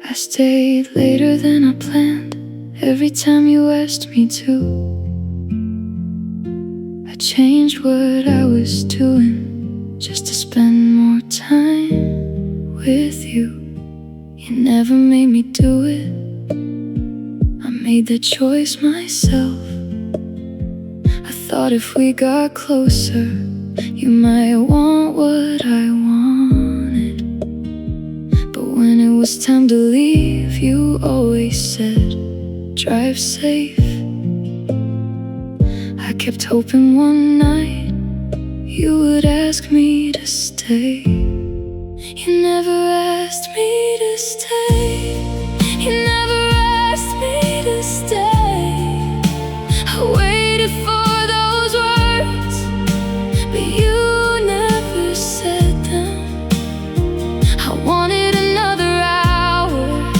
I stayed later than I planned every time you asked me to. I changed what I was doing just to spend more time with you. You never made me do it, I made the choice myself. I thought if we got closer, you might want what I wanted. But when it was time to leave, you always said, drive safe. I kept hoping one night you would ask me to stay. You never asked me to stay. You never asked me to stay. I waited for those words, but you never said them. I wanted another hour.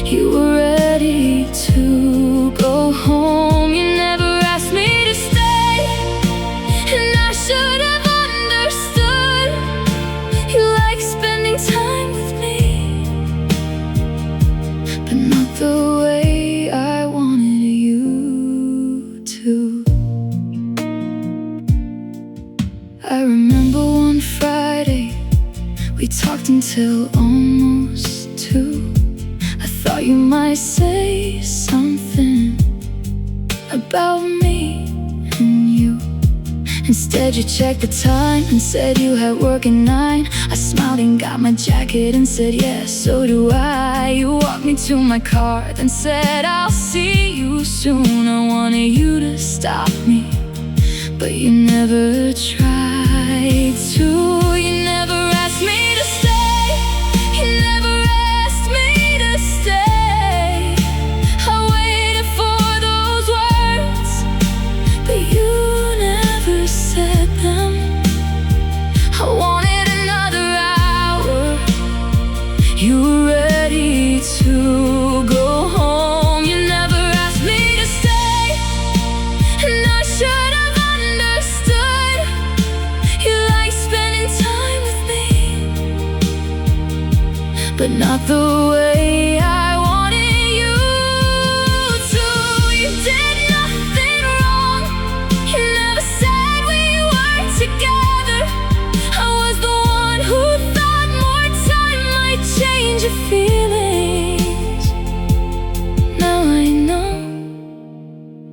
You were ready to go home. You never asked me to stay, and I should have understood. You like spending time with me, but not the way I wanted you to. I remember one Friday, we talked until almost 2. I thought you might say something about me and you. Instead you checked the time and said you had work at 9. I smiled and got my jacket and said, yes, so do I. You walked me to my car, then said, I'll see you soon. I wanted you to stop me, but you never tried to. You never asked me to stay. You never asked me to stay. I waited for those words, but you never said them. I wanted another hour. You were ready to go home. You never asked me to stay, and I should have understood. You like spending time with me, but not the way I wanted you to. You did nothing wrong. You never said we were together. I was the one who thought more time might change your feelings. Now I know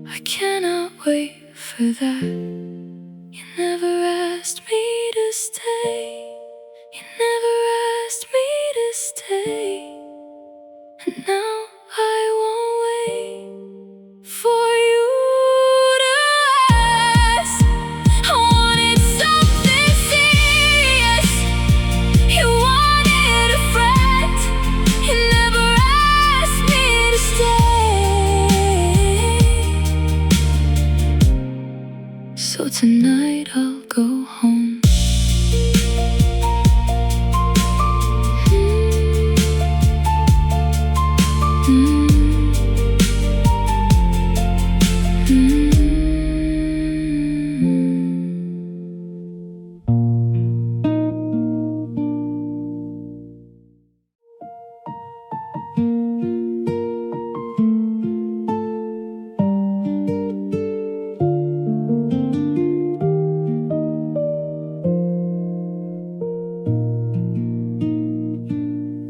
I cannot wait for that. You never asked me to stay. You never asked me to stay, and now I won't wait for you to ask. I wanted something serious. You wanted a friend. You never asked me to stay. So tonight I'll go home.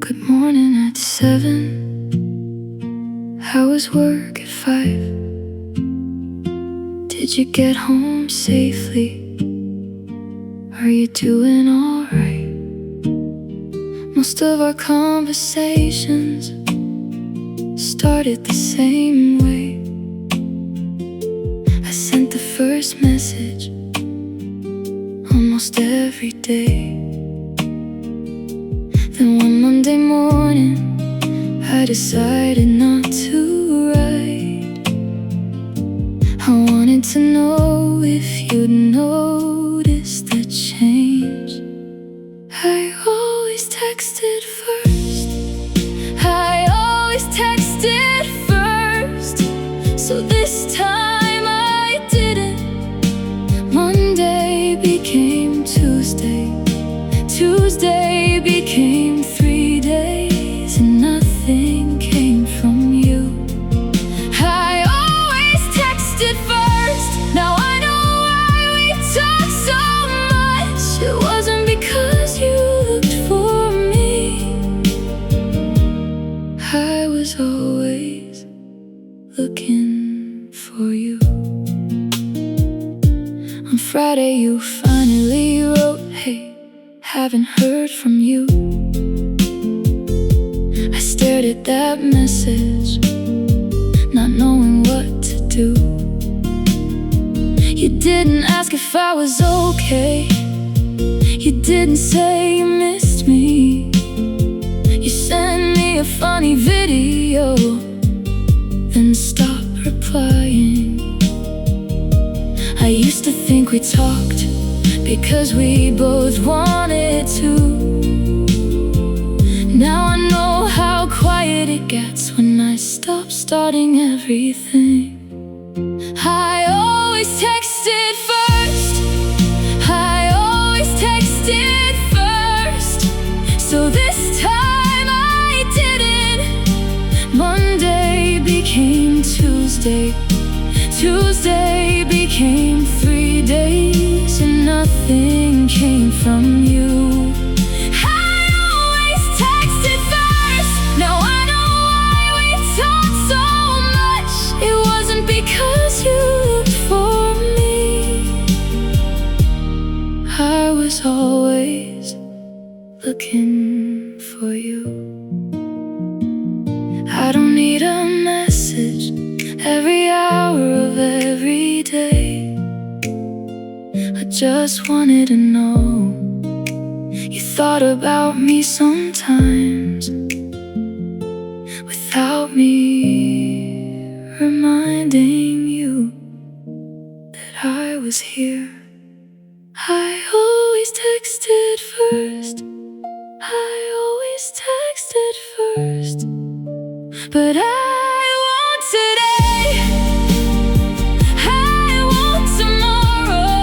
Good morning at 7. How was work at 5? Did you get home safely? Are you doing alright? Most of our conversations started the same way. I sent the first message almost every day. Then one Monday morning I decided not to write. I wanted to know if you'd noticed the change. I always texted first. I always texted first. So this time I didn't. Monday became Tuesday. Tuesday became 3 days and nothing. looking for you. On Friday you finally wrote, "Hey, haven't heard from you." I stared at that message, not knowing what to do. You didn't ask if I was okay. You didn't say you missed me. You sent me a funny video, then stopped replying. I used to think we talked because we both wanted to. Now I know how quiet it gets when I stop starting everything. I always texted first. I always texted first. So this time I didn't. Monday became Tuesday. Tuesday became 3 days and nothing came from you. I always texted first. Now I know why we talked so much. It wasn't because you looked for me. I was always looking for you. I don't need a message every hour of every day. I just wanted to know you thought about me sometimes, without me reminding you that I was here. I always texted first. I always texted first. But I want today. I want tomorrow.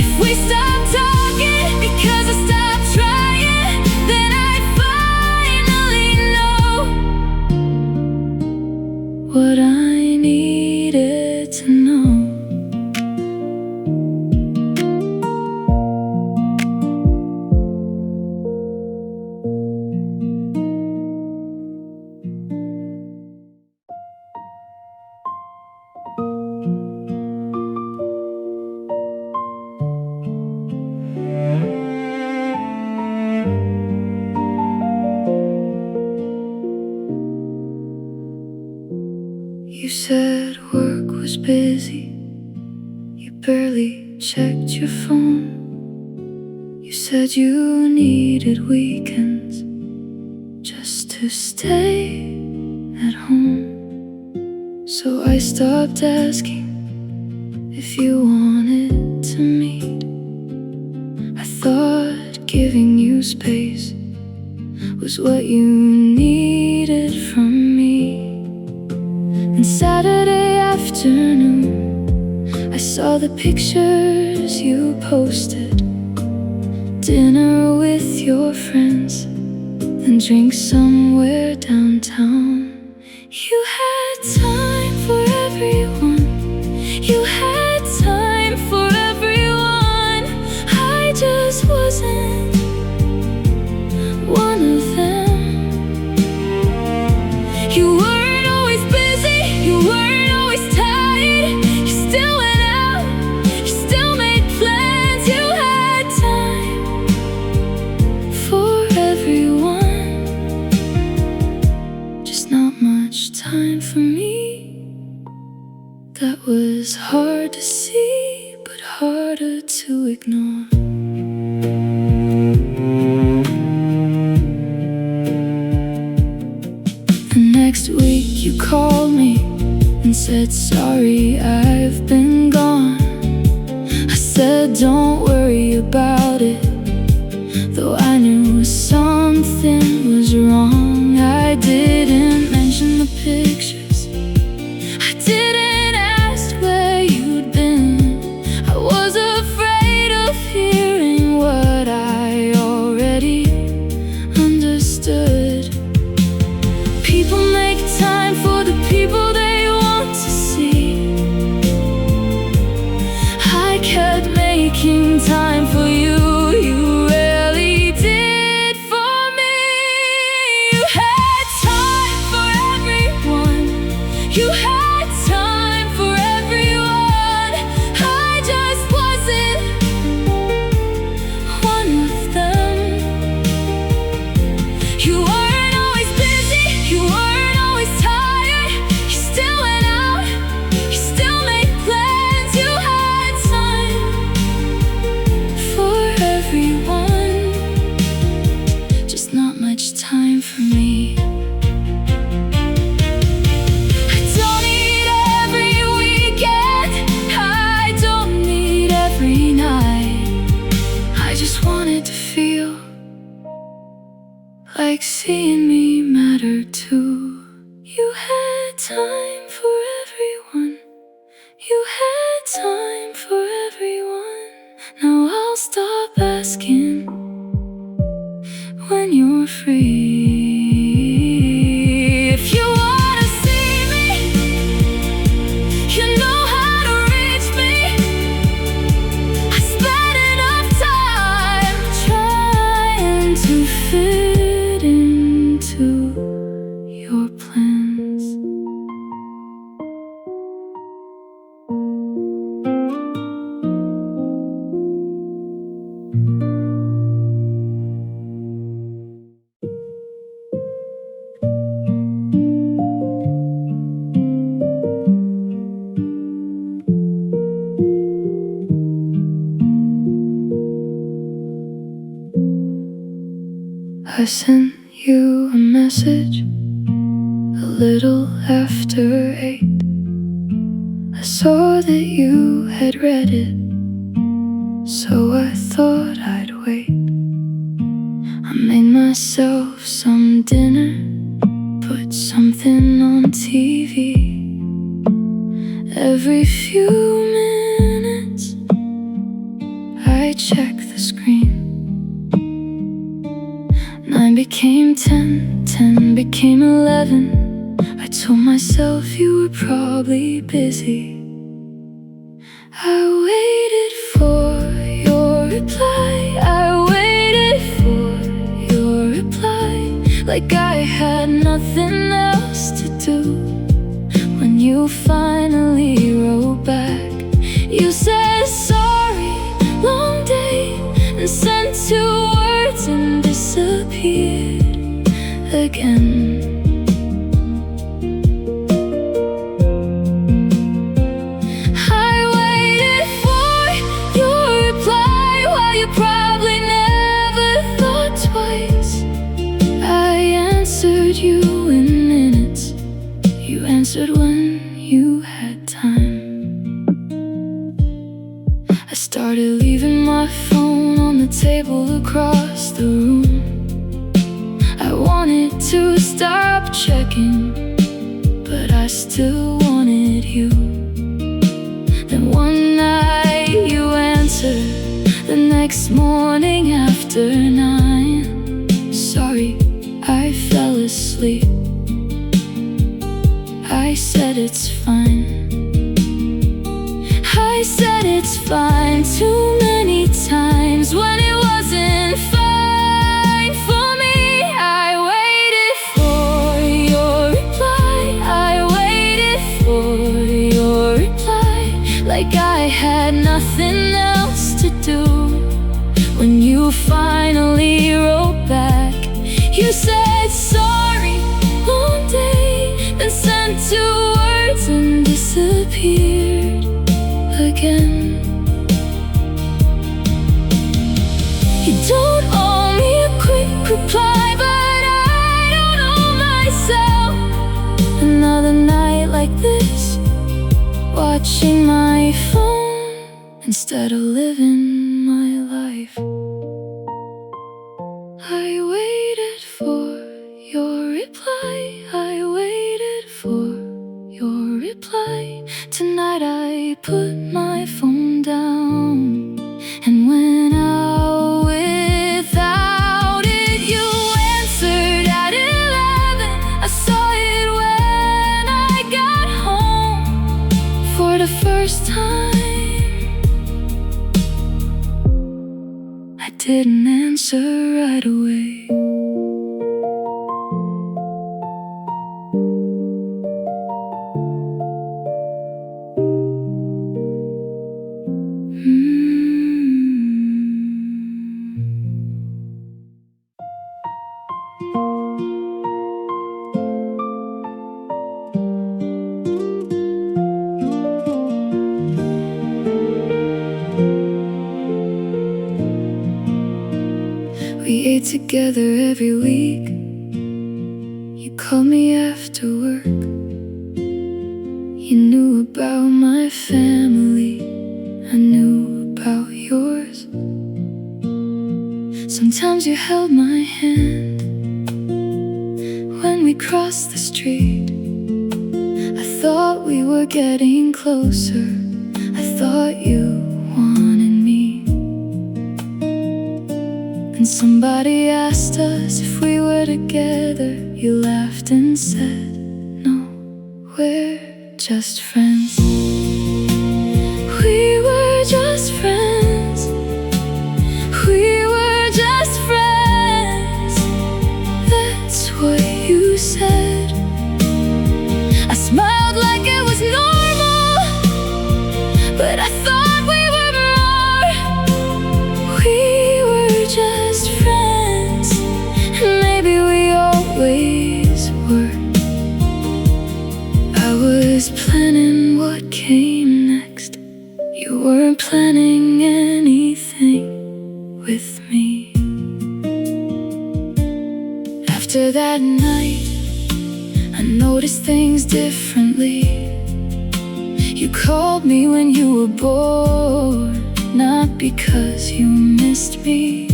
If we stop talking because I stopped trying, then I finally know what I needed to know. You said work was busy. You barely checked your phone. You said you needed weekends just to stay at home. So I stopped asking if you wanted to meet. I thought giving you space was what you needed from me. And Saturday afternoon, I saw the pictures you posted. Dinner with your friends, then drinks somewhere downtown. You had time for everyone. You had time for everyone. I just wasn't one of them. You weren't always busy. You weren't always tired. You still went out. You still made plans. You had time for everyone. Just not much time for me. That was hard to see, but harder to ignore. The next week you called me and said, "Sorry, I've been gone." I said, "Don't worry about it," though I knew something was wrong. I didn't mention the pictures. I didn't ask where you'd been. I was afraid of hearing what I already understood. People make time for the people they want to see. I kept making time for you. much time for me. I don't need every weekend, I don't need every night. I just wanted to feel like seeing me matter too. You had time for everyone, you had time for everyone. Now I'll stop asking when you're free. If you wanna see me, you know how to reach me. I spent enough time trying to fit into your plans. I sent you a message a little after 8. I saw that you had read it, so I thought I'd wait. I made myself some dinner, put something on TV. Every few minutes I check the screen. 9 became 10, 10 became 11. I told myself you were probably busy. I waited for your reply, I waited for your reply, like I had nothing else to do. When you finally wrote back, you said sorry, long day, and sent 2 words and disappeared again. I waited for your reply while you probably never thought twice. I answered you in minutes, you answered when you had time. I started leaving my phone on the table across the room. I wanted to stop checking, but I still wanted you. Then one night you answered, the next morning after 9. Sorry, I fell asleep. I said it's fine. I said it's fine too many times when it wasn't fine for me. I waited for your reply, I waited for your reply, like I had nothing else to do. When you finally wrote back, you said sorry, long day, then sent 2 words and disappeared again. You don't owe me a quick reply, but I don't owe myself another night like this, watching my phone instead of living my life. I waited for your reply, I waited for your reply. Tonight I put my phone down and went out without it. You answered at 11, I saw it when I got home. For the first time, I didn't answer right away. We ate together every week, You called me after work. You knew about my family, I knew about yours. Sometimes you held my hand when we crossed the street. I thought we were getting closer, I thought you wanted me. And somebody asked us if we were together. You laughed and said, no, we're just friends. We were just friends. We were just friends. That's what you said. I smiled like it was normal, but I thought we were more. We were just friends, and maybe we always were. I was planning what came next. You weren't planning anything with me. After that night, I noticed things differently. You called me when you were bored, not because you missed me.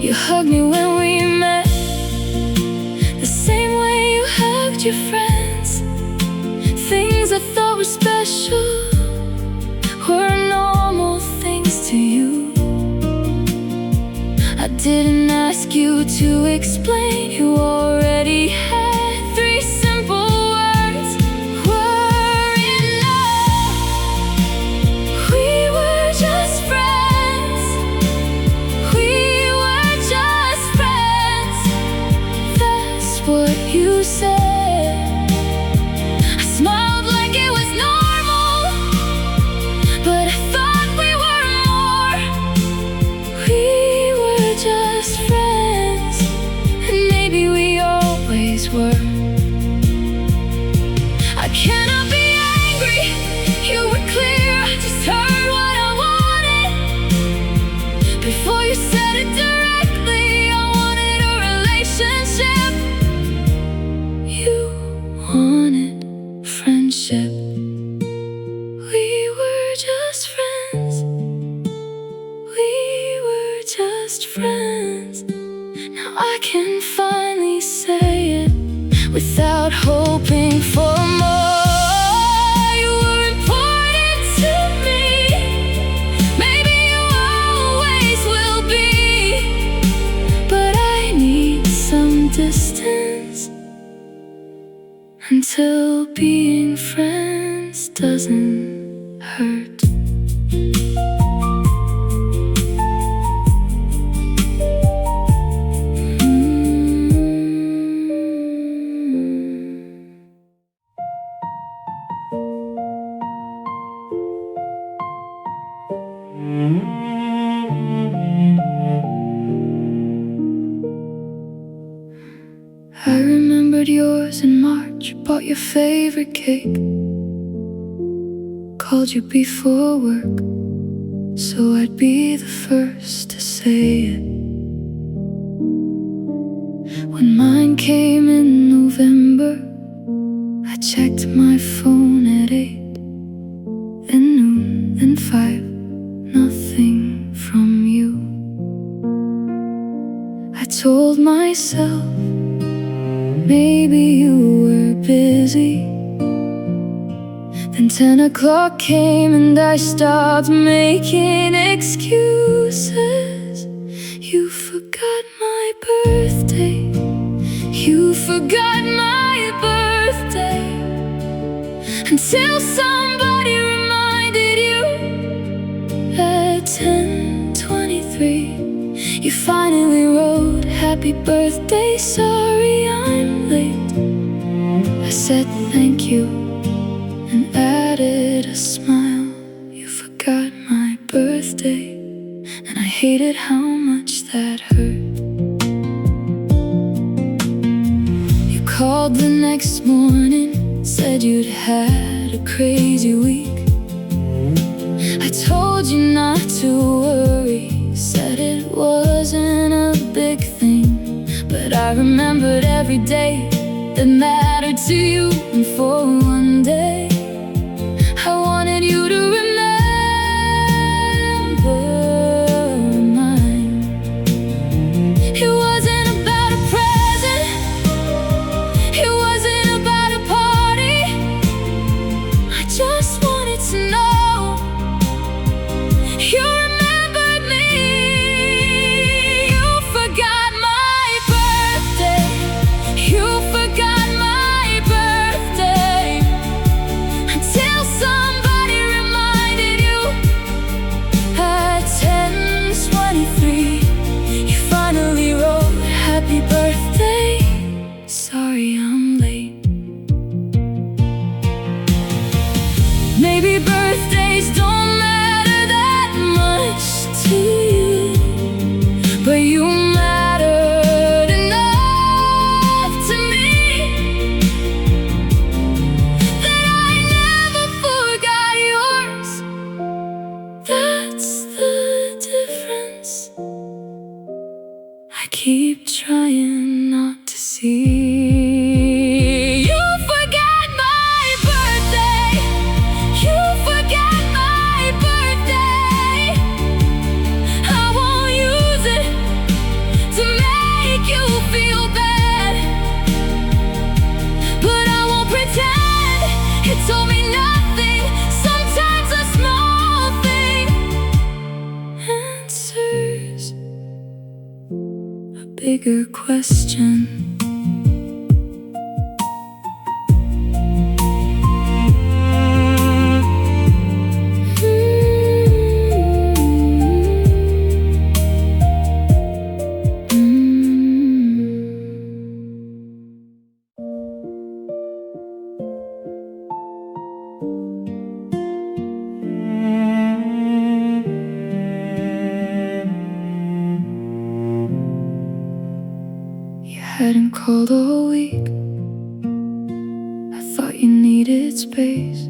You hugged me when we met, the same way you hugged your friends. Things I thought were special were normal things to you. I didn't ask you to explain, you already had three simple words were enough. We were just friends. We were just friends. That's what you said. I smiled like it was normal, but I thought we were more. We were just friends, and maybe we always were. I cannot be angry, you were clear. I just heard what I wanted. Before you said it directly, I wanted a relationship. You wanted friendship. We were just friends. We were just friends. Now I can finally say it without hoping for more. You were important to me. Maybe you always will be, but I need some distance until being friends doesn't hurt. I remembered yours in March, bought your favorite cake, called you before work, so I'd be the first to say it. When mine came in November, I checked my phone at 8, then noon, then 5, nothing from you. I told myself maybe you were busy. Then 10 o'clock came and I stopped making excuses. You forgot my birthday. You forgot my birthday. Until somebody reminded you at 10:23. You finally wrote, happy birthday, sorry I'm late. I said thank you and added a smile. You forgot my birthday, and I hated how much that hurt. You called the next morning, said you'd had a crazy week. I told you not to worry, said it wasn't a big thing, but I I remembered every day that mattered to you. And for one day I wanted you to remember mine. It wasn't about a present, it wasn't about a party. I just wanted to know you remembered me. You forgot my birthday, you forgot my birthday, until somebody reminded you at 10:23. You finally wrote happy birthday. Sorry I'm late. Maybe birthdays don't matter that much to you, but you mattered enough to me that I never forgot yours. That's the difference. I keep trying not to see. You forgot my birthday, you forgot my birthday. I won't use it to make you feel bad, but I won't pretend it told me nothing. Sometimes a small thing answers a bigger question. You hadn't called all week. I thought you needed space.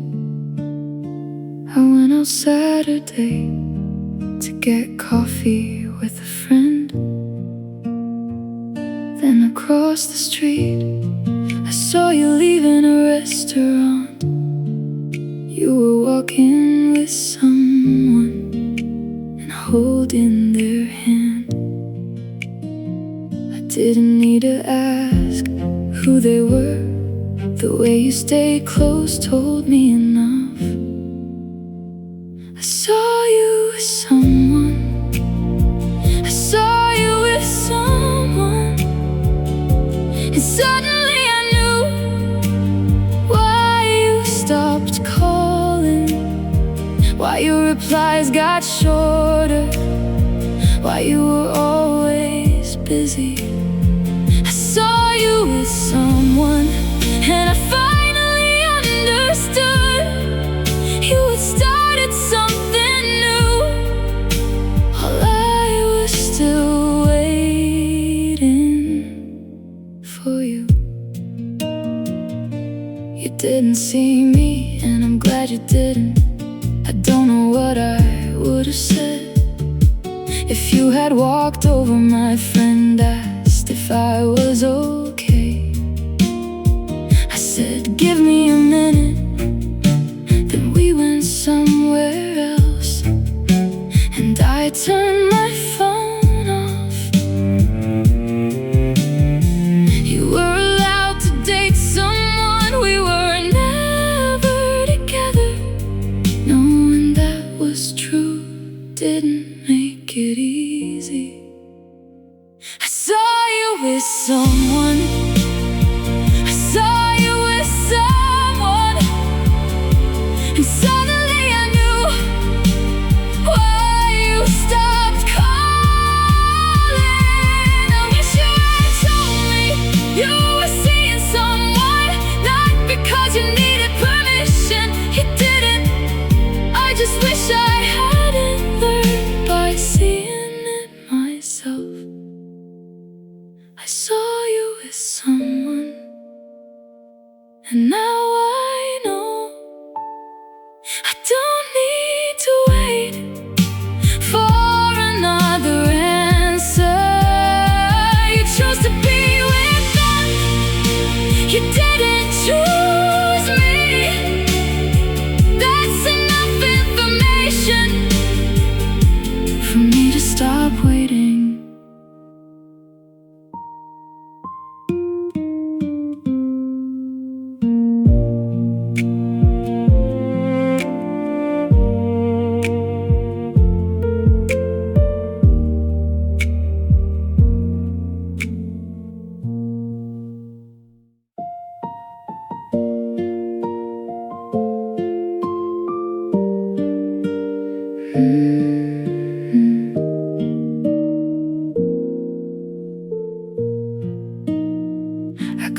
I went out Saturday to get coffee with a friend. Then across the street I saw you leaving a restaurant. You were walking with someone and holding their hand. I didn't need to ask who they were. The way you stayed close told me enough. I saw you with someone, I saw you with someone, and suddenly I knew why you stopped calling, why your replies got shorter, why you were always busy. I saw you with someone, and I finally understood you had started something new, while I was still waiting for you. You didn't see me, and I'm glad you didn't. I don't know what I would have said if you had walked over my friend, asked if I was okay. I said, give me a minute. Then we went somewhere else, and I turned my phone off. You were allowed to date someone, we were never together. Knowing that was true didn't make it easy. I saw you with someone, I saw you with someone, and suddenly I knew why you stopped calling. I wish you had told me you were seeing someone, not because you needed permission, you didn't. I just wish I hadn't learned by seeing it myself. I saw you with someone, and now I know I don't need to wait for another answer. You chose to be with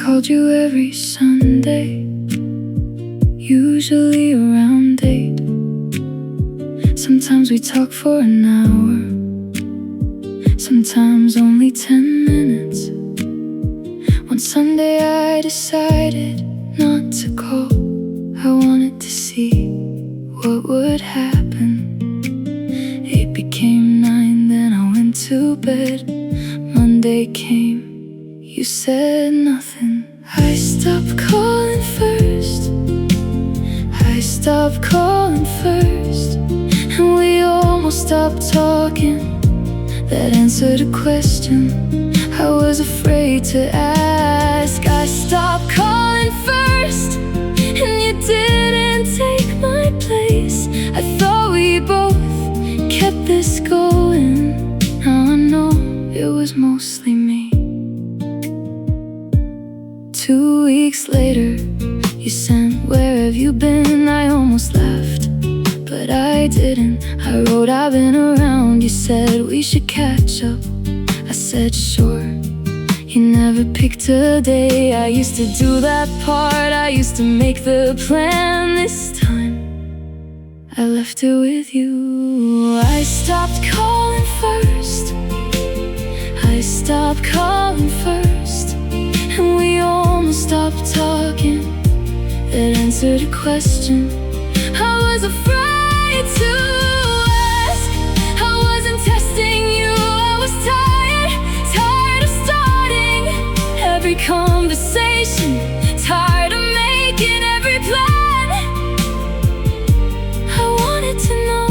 called you every Sunday, usually around 8. Sometimes we talk for an hour, sometimes only 10 minutes. One Sunday I decided not to call. I wanted to see what would happen. 8 became 9, then I went to bed. Monday came, you said nothing. I stopped calling first, I stopped calling first, and we almost stopped talking. That answered a question I was afraid to ask. I stopped calling first, and you didn't take my place. I thought we both kept this going. Now I know it was mostly me. 2 weeks later, you sent, "Where have you been?" I almost laughed, but I didn't. I wrote, "I've been around." You said we should catch up. I said sure. You never picked a day. I used to do that part, I used to make the plan. This time I left it with you. I stopped calling first, I stopped calling first, and we almost stopped talking. That answered a question I was afraid to ask. I wasn't testing you, I was tired of starting every conversation, tired of making every plan. I wanted to know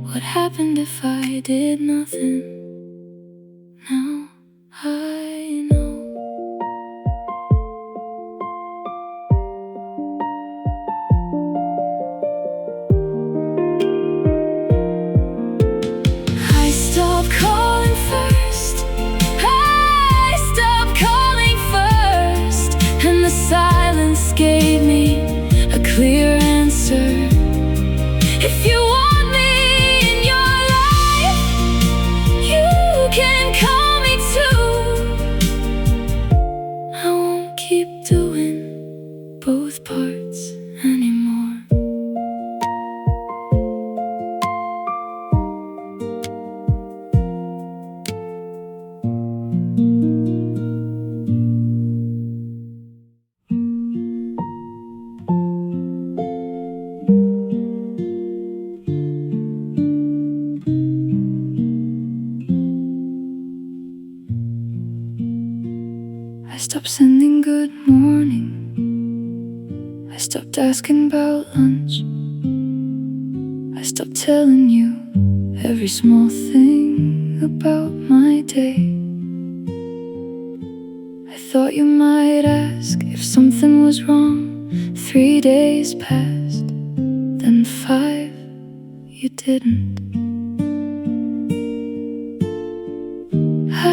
what happened if I did nothing. Now I know. I stopped calling first, I stopped calling first, and the silence gave me a clear answer. If you want me in your life, you can call me too. I won't keep doing both parts anymore. I stopped sending good morning, I stopped asking about lunch, I stopped telling you every small thing about my day. I thought you might ask if something was wrong. 3 days passed, then 5, you didn't.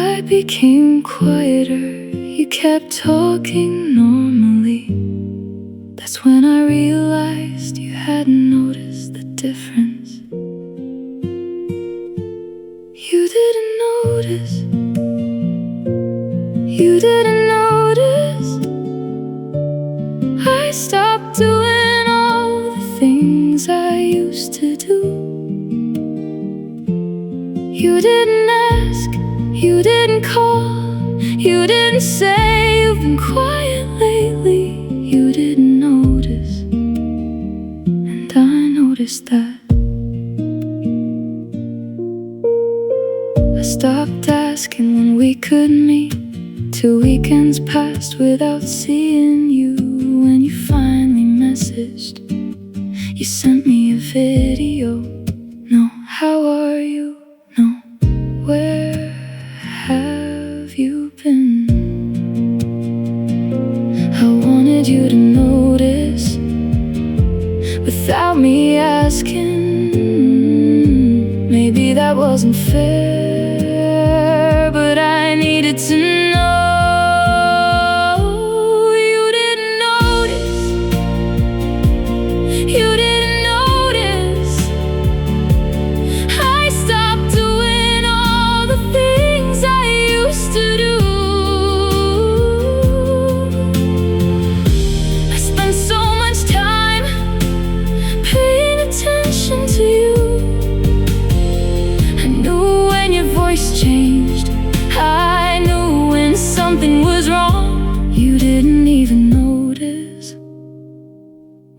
I became quieter, you kept talking normally. That's when I realized you hadn't noticed the difference. You didn't notice, you didn't notice. I stopped doing all the things I used to do. You didn't ask, you didn't call, you didn't say you've been quiet lately. You didn't notice, and I noticed that. I stopped asking when we could meet. 2 weekends passed without seeing you. When you finally messaged, you sent me a video. No, how are you? No, where have you been? I wanted you to notice without me asking. Maybe that wasn't fair, but I needed to know. You didn't notice, you didn't notice. I stopped doing all the things I used to do. something was wrong. You didn't even notice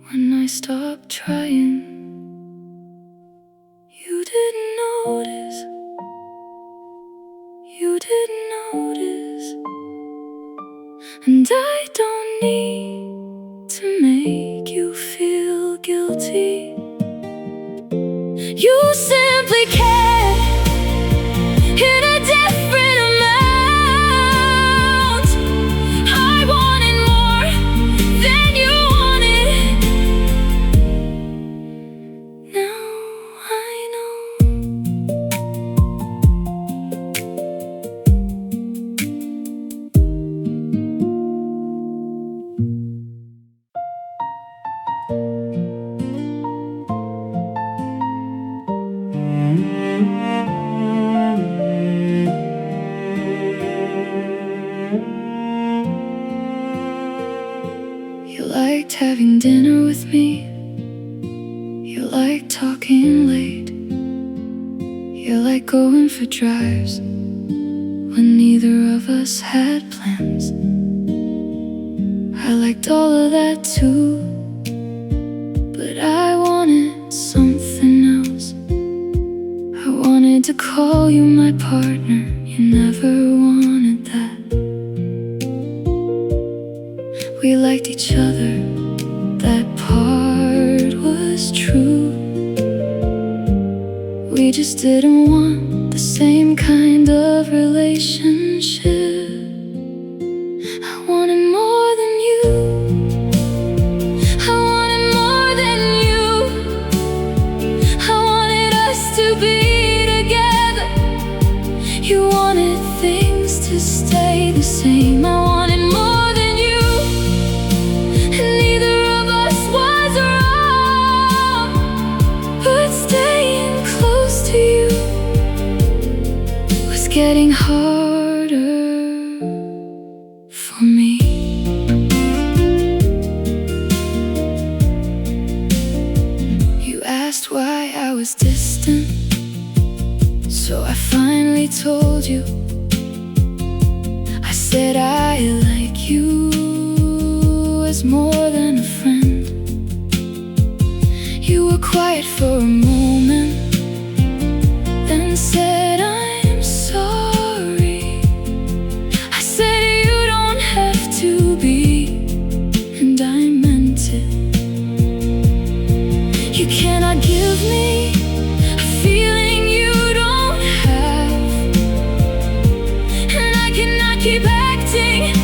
when I stopped trying. You didn't notice. You didn't notice. And I don't need to make you feel guilty. You simply care in a different amount. I wanted more than you wanted. Now I know. You liked having dinner with me. You liked talking late. You liked going for drives when neither of us had plans. I liked all of that too, but I wanted something else. I wanted to call you my partner. You never wanted that. We liked each other, that part was true. We just didn't want the same kind of relationship. I wanted more than you. I wanted more than you. I wanted us to be together. You wanted things to stay the same. I wanted more than you. And neither of us was wrong, but staying close to you was getting harder for me. You asked why I was distant, so I finally told you. I said I like you as more than a friend. You were quiet for a moment, then said I'm sorry. I said you don't have to be, and I meant it. You cannot give me a feeling you don't have, and I cannot keep acting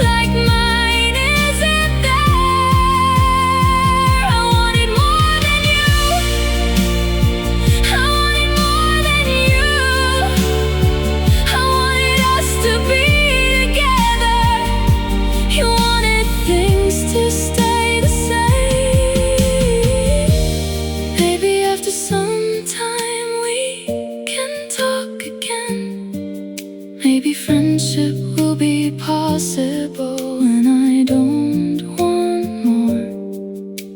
like mine isn't there. I wanted more than you. I wanted more than you. I wanted us to be together. You wanted things to stay the same. Maybe after some time we can talk again. Maybe friendship will be possible, and I don't want more.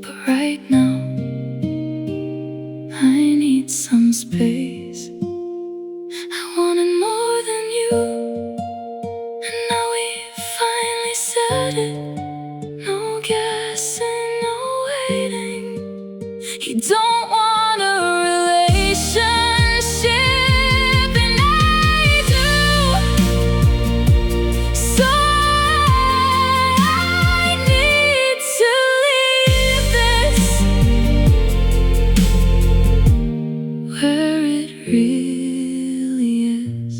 But right now, I need some space. I wanted more than you, and now we finally said it. No guessing, no waiting. You don't want a relationship, and I do. So I need to leave this where it really is.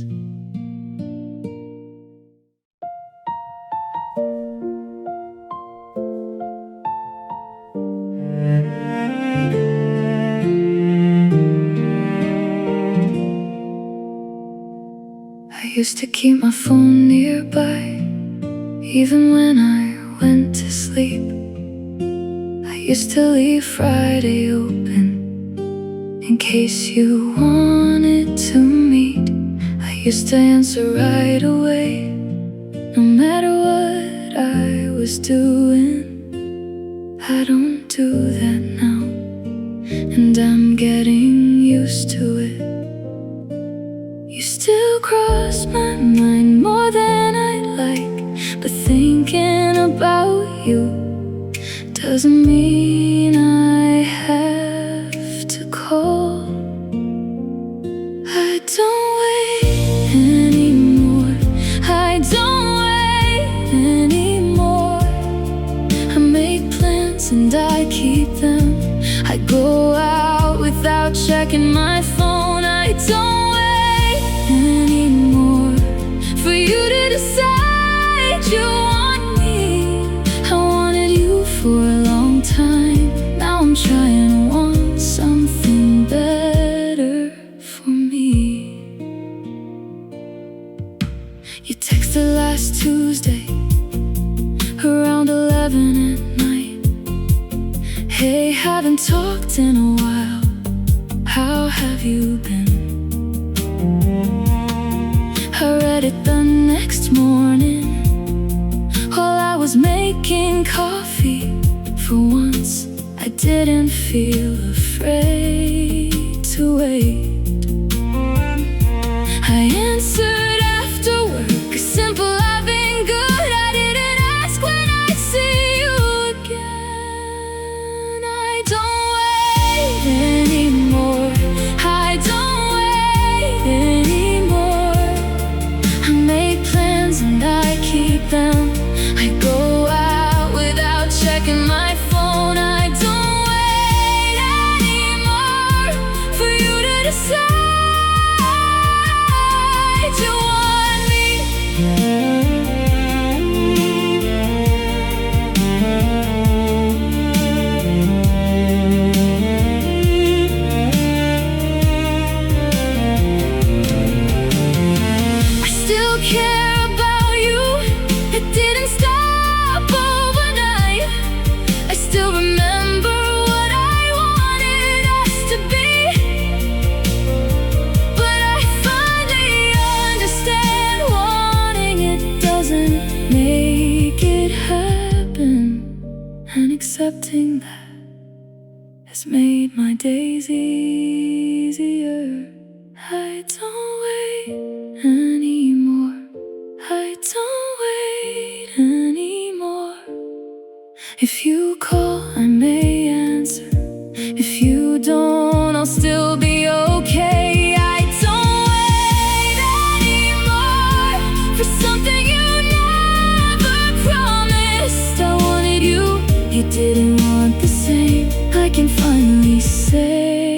I used to keep my phone nearby, even when I went to sleep. I used to leave Friday open in case you wanted to meet. I used to answer right away, no matter what I was doing. I don't do that now, and I'm getting used to it. You still cross my mind more than I'd like. doesn't mean I have to call. I don't wait anymore. I don't wait anymore. I make plans and I keep them. I go out without checking my phone. I don't wait anymore for you to decide you want me. I wanted you for a long time. Now I'm trying to want something better for me. You texted last Tuesday around 11 at night. Hey, haven't talked in a while. How have you been? I read it the next morning while I was making coffee. For once, I didn't feel afraid to wait. I answered after work, a simple "I've been good." I didn't ask when I'd see you again. I don't wait anymore. I don't wait anymore. I make plans and I keep them. I go out without checking my phone. I don't wait anymore for you to decide you want me. I still care about you. It didn't stop overnight. I still remember what I wanted us to be. But I finally understand wanting it doesn't make it happen. And accepting that has made my days easier. I don't wait anymore. I don't wait anymore. If you call, I may answer. If you don't, I'll still be okay. I don't wait anymore for something you never promised. I wanted you, you didn't want the same. I can finally say